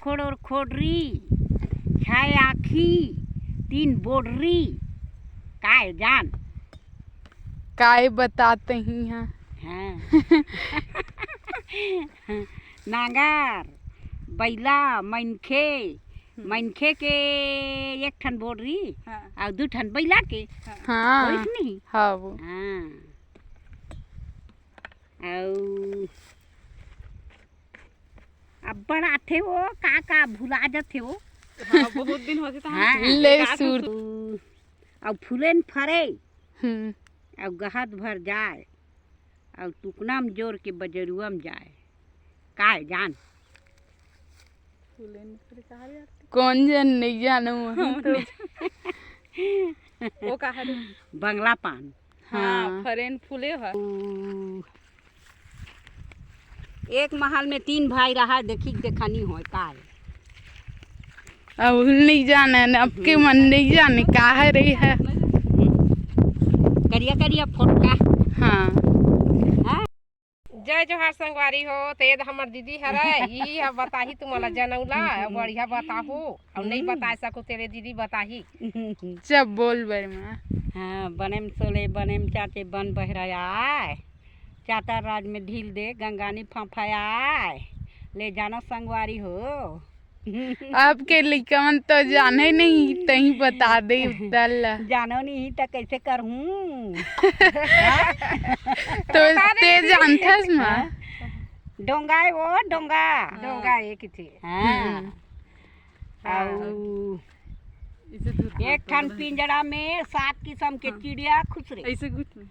खोड़ और खोडरी, छाए आखी, तीन बोडरी, काय जान। काय बताते ही हैं। हाँ। नांगर, बैला, मनखे, मनखे के एक ठन बोडरी और दू ठन बैला के। हाँ होइस नहीं। हाँ वो हाँ। और अब बड़ा थे वो का भुला जाते वो। हाँ, बहुत दिन होते थे। हाँ। ले सूर और फूलन फरे हम्म, और गहत भर जाए और टुकना में जोर के बजरुआ में जाए, काय जान। कौन जन नहीं जानो वहाँ तो वो कहा रे? बंगला पान। हाँ, फरेन फूले है। एक महल में तीन भाई रहा, देखी देखनी हो काय। अब नहीं जाना न, अब के मन नहीं जाने का है रही है। करिया करिया फोटका। हाँ हाँ? जय जोहार संगवारी हो, तेज हमर दीदी हरे यही है बताही तुम्हारा जनौला बढ़िया बताहू और नहीं बता सको तेरे दीदी बताही। जब बोल बर में हाँ, बनेम सोले बनेम चाचे बन बहराया, चाता राज में ढील दे गंगानी फंफाया, ले जाना संगवारी हो। आपके लिखवन तो जाने नहीं तही बता दे उतल जानो नहीं तो कैसे करहूँ। तो ते जानथस माँ डोंगा है वो डोंगा। डोंगा एक थी। हाँ। और एक ठन पिंजरा में 7 किस्म के चिड़िया खुश रहे ऐसे कुछ नहीं।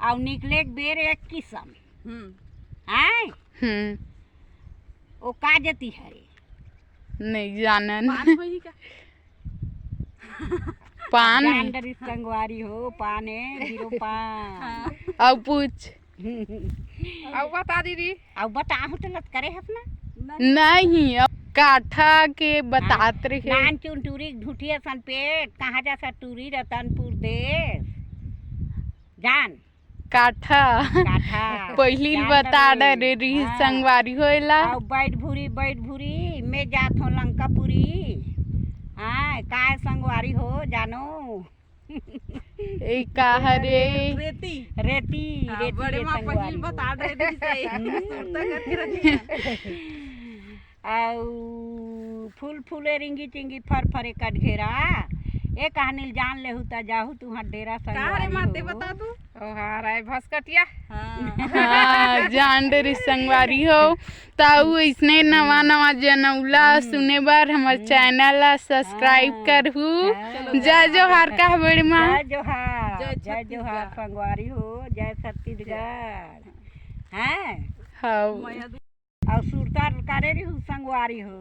और निकले बेर एक किस्म। हाँ, हम्म, वो का जती है नहीं जानन पान होई का? पान जानडरी संगवारी हो, पाने गिरो पान। अब पूछ अब बता दीदी। अब बताहूँ तो लत करे अपना नहीं अब काठा के बतात रहे नान चुन टूरी ढूठिया सन पेट कहाँ जा सा टूरी रतनपुर देश जान काठा काठा पहली बता डरे रही संगवारी होइला और बैठ भूरी मैं जात हो लंकापुरी। हाँ, काय संगवारी हो जानो। ए कहा रे रेती। रेती रेती बड़े रे माँ संगवारी पहिल हो। बता रहे थे सुरता करके रखी। और फूल फूले रिंगी चिंगी फर फरे कट घेरा, ए कहानी जान ले हुता जाहू तुहार डेरा कारे माते संगवारी बता तू। ओ हां रे भसकटिया। हाँ जान डरी संगवारी हो ताऊ इसने नवा नवा जनौला सुने बार हमार चैनल ला सब्सक्राइब करहू। जय जोहार का बड़ी माँ। जय जोहार जय जोहार संगवारी हो, जय छत्तीसगढ़। हैं हाँ और सुरता करे रही संगवारी हो।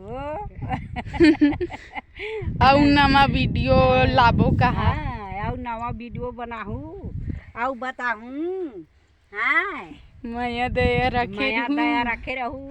और नवा वीडियो लाबो कहा हाँ, और नवा वीडियो बनाहू और बताहूँ। हाँ, मैं दया रखे मैं रहूं। दया रखे रहूँ।